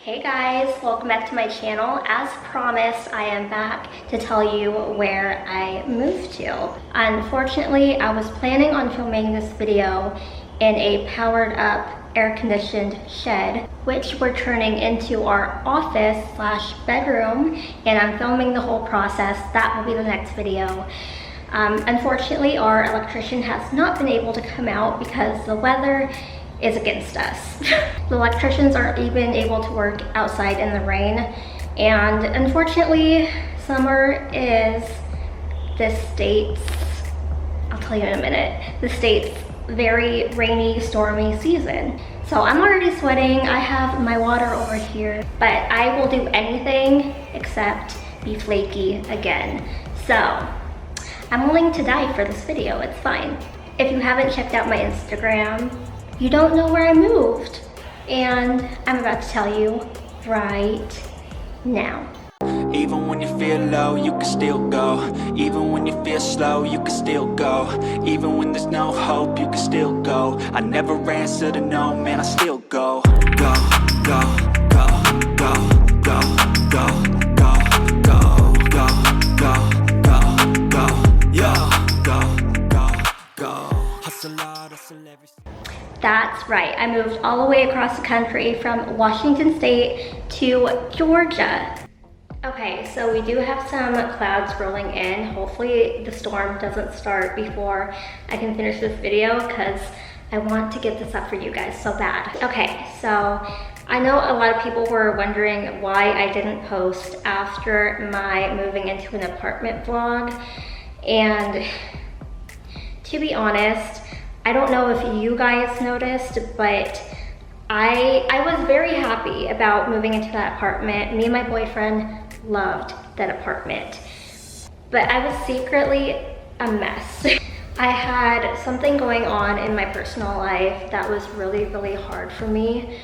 Hey guys, welcome back to my channel. As promised, I am back to tell you where I moved to. Unfortunately, I was planning on filming this video in a powered up, air-conditioned shed, which we're turning into our office slash bedroom, and I'm filming the whole process. That will be the next video. Unfortunately, our electrician has not been able to come out because the weather is against us. The electricians aren't even able to work outside in the rain, and unfortunately, summer is the state's, I'll tell you in a minute, the state's very rainy, stormy season. So I'm already sweating. I have my water over here, but I will do anything except be flaky again. So I'm willing to die for this video, it's fine. If you haven't checked out my Instagram, you don't know where I moved, and I'm about to tell you right now. Even when you feel low, you can still go. Even when you feel slow, you can still go. Even when there's no hope, you can still go. I never answer to no, man, I still go. Go, go, go, go, go, go, go, go, go, go, go, go, yo, go. Hustle hard, hustle every. That's right, I moved all the way across the country from Washington State to Georgia. Okay, so we do have some clouds rolling in. Hopefully the storm doesn't start before I can finish this video because I want to get this up for you guys so bad. Okay, so I know a lot of people were wondering why I didn't post after my moving into an apartment vlog. And to be honest, I don't know if you guys noticed, but I was very happy about moving into that apartment. Me and my boyfriend loved that apartment, but I was secretly a mess. I had something going on in my personal life that was really, really hard for me.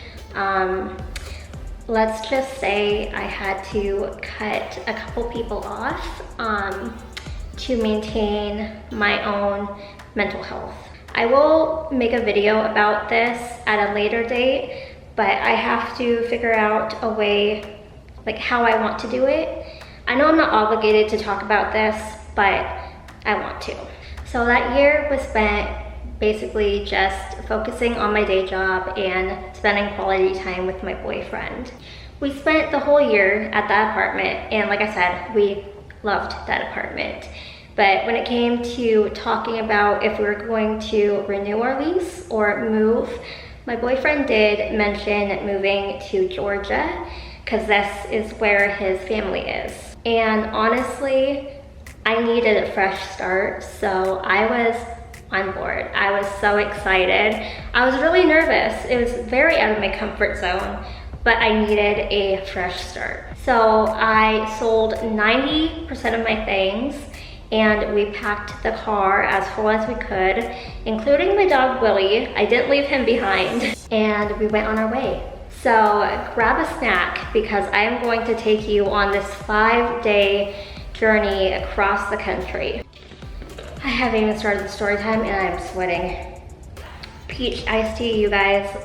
Let's just say I had to cut a couple people off to maintain my own mental health. I will make a video about this at a later date, but I have to figure out a way, like how I want to do it. I know I'm not obligated to talk about this, but I want to. So that year was spent basically just focusing on my day job and spending quality time with my boyfriend. We spent the whole year at that apartment, and like I said, we loved that apartment. But when it came to talking about if we were going to renew our lease or move, my boyfriend did mention moving to Georgia because this is where his family is. And honestly, I needed a fresh start, so I was on board. I was so excited. I was really nervous. It was very out of my comfort zone, but I needed a fresh start. So I sold 90% of my things, and we packed the car as full as we could, including my dog Willie. I didn't leave him behind, and we went on our way. So grab a snack because I am going to take you on this 5-day journey across the country. I haven't even started the story time and I'm sweating. Peach iced tea, you guys.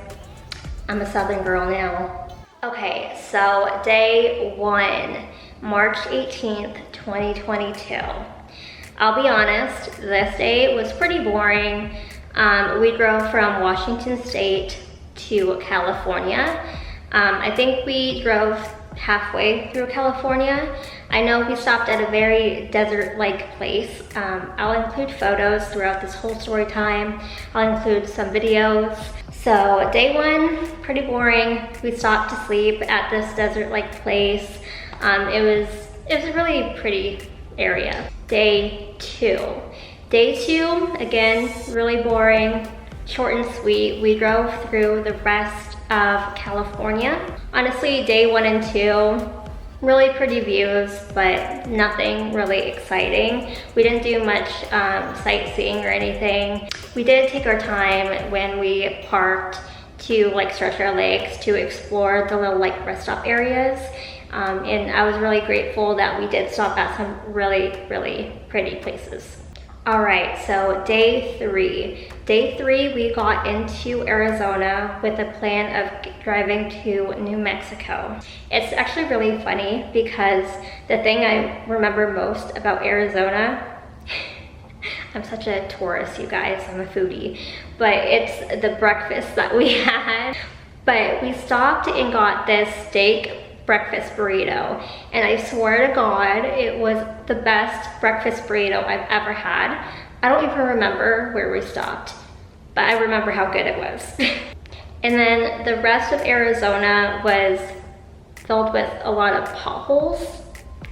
I'm a Southern girl now. Okay, so day 1, March 18th, 2022. I'll be honest, this day was pretty boring. We drove from Washington State to California. I think we drove halfway through California. I know we stopped at a very desert-like place. I'll include photos throughout this whole story time. I'll include some videos. So day 1, pretty boring. We stopped to sleep at this desert-like place. It was a really pretty area. Day 2. Day 2, again, really boring, short and sweet. We drove through the rest of California. Honestly, day 1 and 2, really pretty views, but nothing really exciting. We didn't do much sightseeing or anything. We did take our time when we parked to like stretch our legs to explore the little like rest stop areas. And I was really grateful that we did stop at some really, really pretty places. All right, so day 3. Day 3, we got into Arizona with a plan of driving to New Mexico. It's actually really funny because the thing I remember most about Arizona, I'm such a tourist, you guys, I'm a foodie, but it's the breakfast that we had. But we stopped and got this steak breakfast burrito, and I swear to God, it was the best breakfast burrito I've ever had. I don't even remember where we stopped, but I remember how good it was. And then the rest of Arizona was filled with a lot of potholes,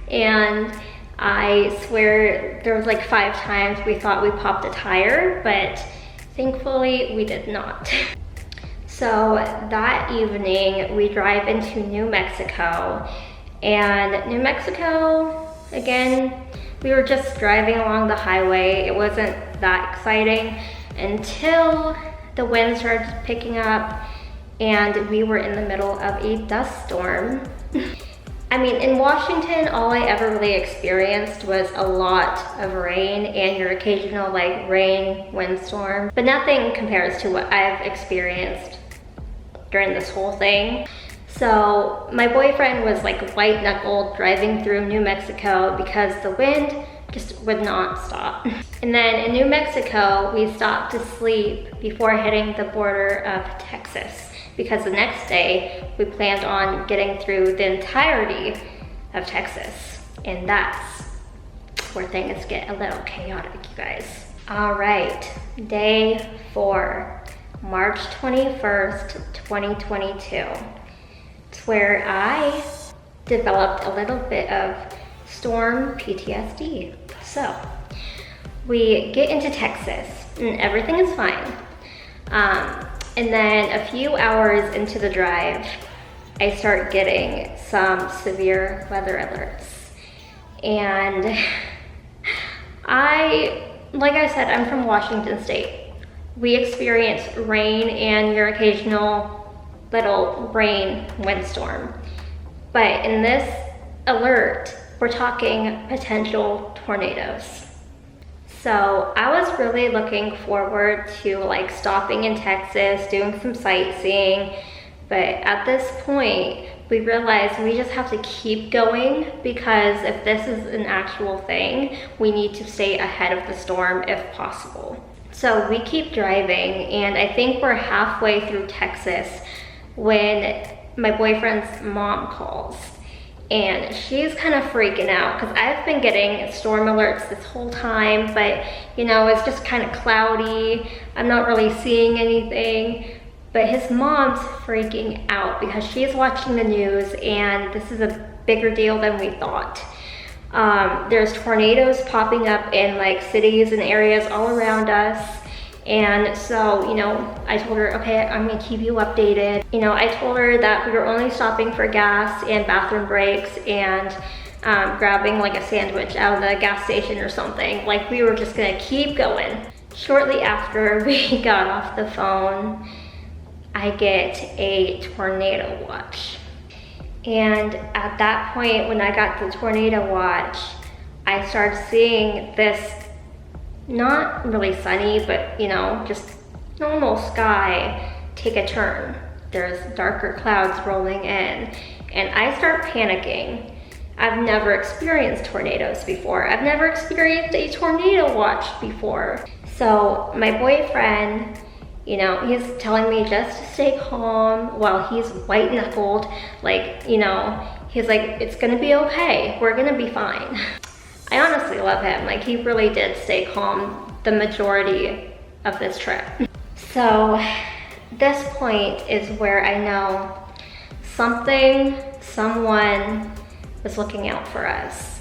and I swear there was like 5 times we thought we popped a tire, but thankfully we did not. So that evening, we drive into New Mexico, and New Mexico, again, we were just driving along the highway. It wasn't that exciting until the wind started picking up and we were in the middle of a dust storm. I mean, in Washington, all I ever really experienced was a lot of rain and your occasional like rain windstorm, but nothing compares to what I've experienced during this whole thing. So my boyfriend was like white knuckled driving through New Mexico because the wind just would not stop. And then in New Mexico, we stopped to sleep before hitting the border of Texas, because the next day we planned on getting through the entirety of Texas. And that's where things get a little chaotic, you guys. All right, day 4. March 21st, 2022. It's where I developed a little bit of storm PTSD. So we get into Texas and everything is fine. And then a few hours into the drive, I start getting some severe weather alerts. And like I said, I'm from Washington State. We experience rain and your occasional little rain windstorm. But in this alert, we're talking potential tornadoes. So I was really looking forward to like stopping in Texas, doing some sightseeing. But at this point, we realized we just have to keep going, because if this is an actual thing, we need to stay ahead of the storm if possible. So we keep driving, and I think we're halfway through Texas when my boyfriend's mom calls. And she's kind of freaking out because I've been getting storm alerts this whole time, but you know, it's just kind of cloudy. I'm not really seeing anything. But his mom's freaking out because she's watching the news, and this is a bigger deal than we thought. There's tornadoes popping up in like cities and areas all around us. And so, you know, I told her, okay, I'm gonna keep you updated. You know, I told her that we were only stopping for gas and bathroom breaks and grabbing like a sandwich out of the gas station or something. Like, we were just gonna keep going. Shortly after we got off the phone, I get a tornado watch. And at that point, when I got the tornado watch, I started seeing this not really sunny, but you know, just normal sky take a turn. There's darker clouds rolling in, and I start panicking. I've never experienced tornadoes before. I've never experienced a tornado watch before. So my boyfriend, you know, he's telling me just to stay calm while he's white knuckled. Like, you know, he's like, it's gonna be okay. We're gonna be fine. I honestly love him. Like, he really did stay calm the majority of this trip. So this point is where I know someone was looking out for us.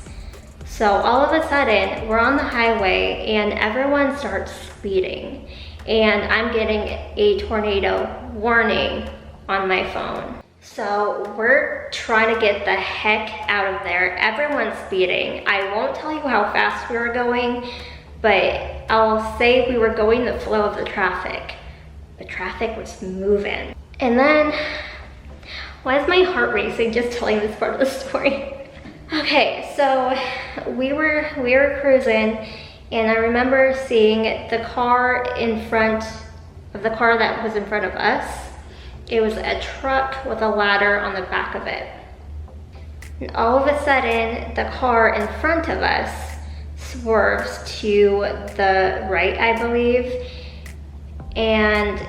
So all of a sudden, we're on the highway and everyone starts speeding. And I'm getting a tornado warning on my phone. So we're trying to get the heck out of there. Everyone's speeding. I won't tell you how fast we were going, but I'll say we were going the flow of the traffic. The traffic was moving. And then, why is my heart racing just telling this part of the story? Okay, so we were cruising, And I remember seeing the car in front of the car that was in front of us. It was a truck with a ladder on the back of it. And all of a sudden, the car in front of us swerves to the right, I believe. And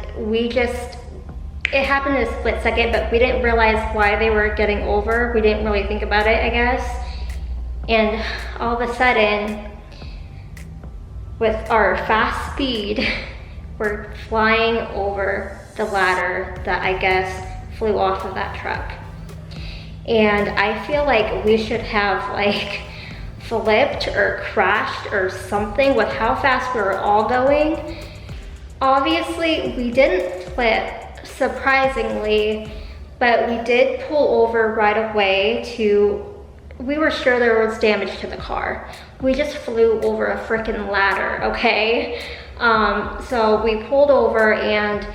it happened in a split second, but we didn't realize why they were getting over. We didn't really think about it, I guess. And all of a sudden, with our fast speed, we're flying over the ladder that I guess flew off of that truck. And I feel like we should have like flipped or crashed or something with how fast we were all going. Obviously, we didn't flip, surprisingly, but we did pull over right away we were sure there was damage to the car. We just flew over a freaking ladder, okay? So we pulled over and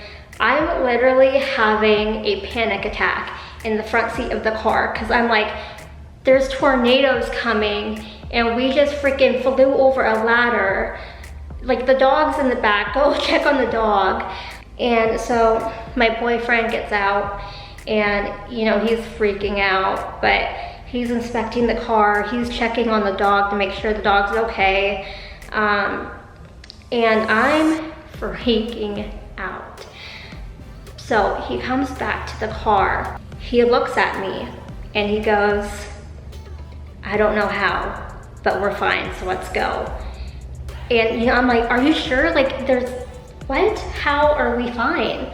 I'm literally having a panic attack in the front seat of the car because I'm like, there's tornadoes coming and we just freaking flew over a ladder. Like the dog's in the back, go check on the dog. And so my boyfriend gets out and he's freaking out, but he's inspecting the car, he's checking on the dog to make sure the dog's okay. And I'm freaking out. So he comes back to the car, he looks at me and he goes, I don't know how, but we're fine, so let's go. And I'm like, are you sure? Like what? How are we fine?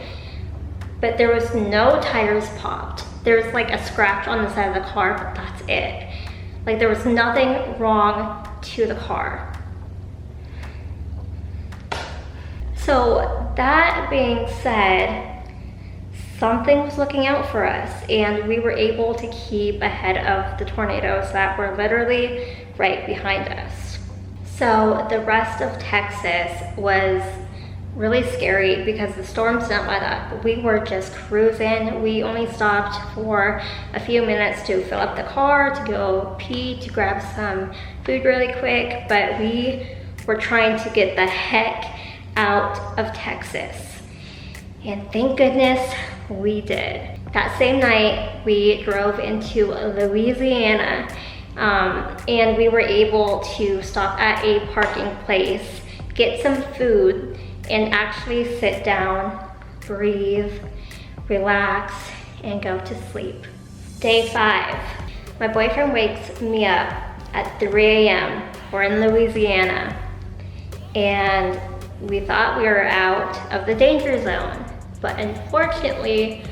But there was no tires popped. There's like a scratch on the side of the car, but that's it. Like there was nothing wrong to the car. So that being said, something was looking out for us and we were able to keep ahead of the tornadoes that were literally right behind us. So the rest of Texas was really scary because the storms didn't let up. We were just cruising. We only stopped for a few minutes to fill up the car, to go pee, to grab some food really quick, but we were trying to get the heck out of Texas. And thank goodness we did. That same night, we drove into Louisiana and we were able to stop at a parking place, get some food, and actually sit down, breathe, relax, and go to sleep. Day 5, my boyfriend wakes me up at 3 a.m. We're in Louisiana, and we thought we were out of the danger zone, but unfortunately,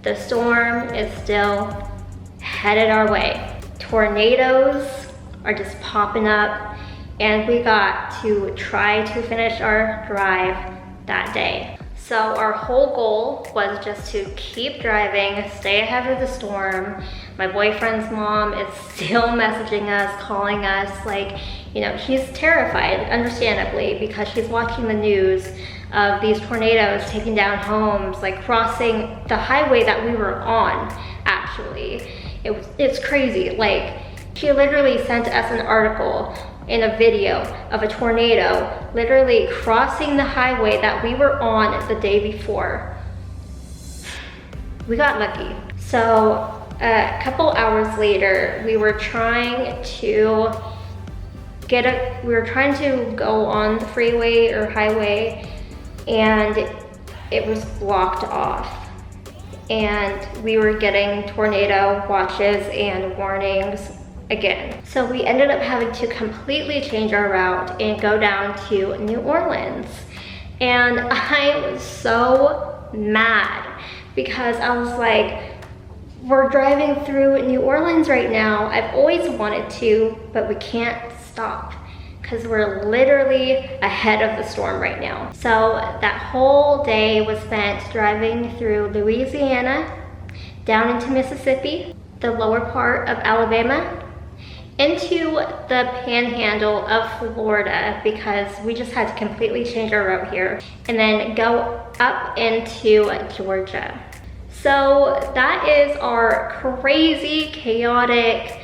the storm is still headed our way. Tornadoes are just popping up, and we got to try to finish our drive that day. So our whole goal was just to keep driving, stay ahead of the storm. My boyfriend's mom is still messaging us, calling us, like, she's terrified, understandably, because she's watching the news of these tornadoes taking down homes, like crossing the highway that we were on, actually. It's crazy. Like, she literally sent us an article in a video of a tornado literally crossing the highway that we were on the day before. We got lucky. So a couple hours later, we were trying to go on the freeway or highway, and it was blocked off. And we were getting tornado watches and warnings again. So we ended up having to completely change our route and go down to New Orleans. And I was so mad because I was like, we're driving through New Orleans right now. I've always wanted to, but we can't stop because we're literally ahead of the storm right now. So that whole day was spent driving through Louisiana, down into Mississippi, the lower part of Alabama, into the panhandle of Florida because we just had to completely change our route here, and then go up into Georgia. So that is our crazy, chaotic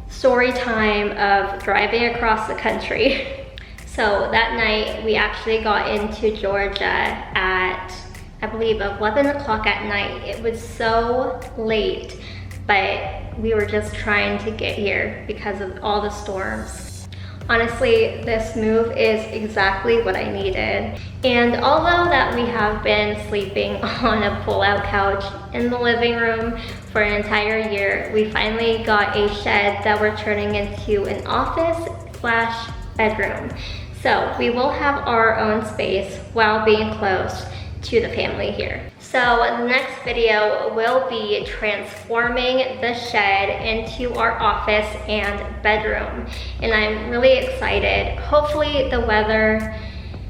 story time of driving across the country. So that night we actually got into Georgia at, I believe, 11 o'clock at night. It was so late, but we were just trying to get here because of all the storms. Honestly, this move is exactly what I needed. And although that we have been sleeping on a pull-out couch in the living room for an entire year, we finally got a shed that we're turning into an office/bedroom. So we will have our own space while being close to the family here. So the next video will be transforming the shed into our office and bedroom. And I'm really excited. Hopefully the weather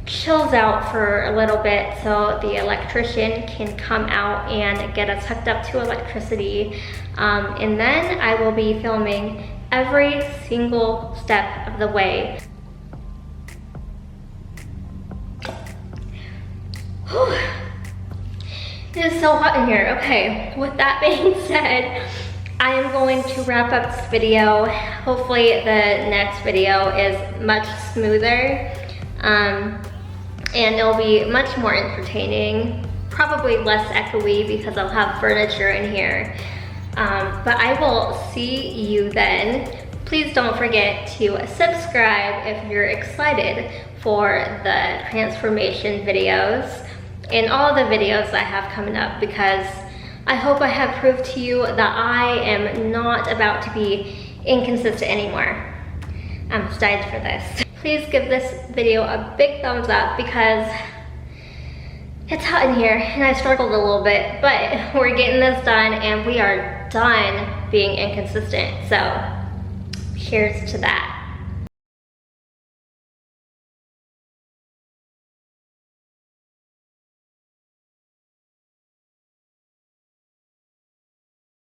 chills out for a little bit so the electrician can come out and get us hooked up to electricity. And then I will be filming every single step of the way. Whew. It is so hot in here. Okay, with that being said, I am going to wrap up this video. Hopefully the next video is much smoother and it'll be much more entertaining, probably less echoey because I'll have furniture in here. But I will see you then. Please don't forget to subscribe if you're excited for the transformation videos and all the videos I have coming up, because I hope I have proved to you that I am not about to be inconsistent anymore. I'm excited for this. Please give this video a big thumbs up because it's hot in here and I struggled a little bit, but we're getting this done and we are done being inconsistent. So cheers to that.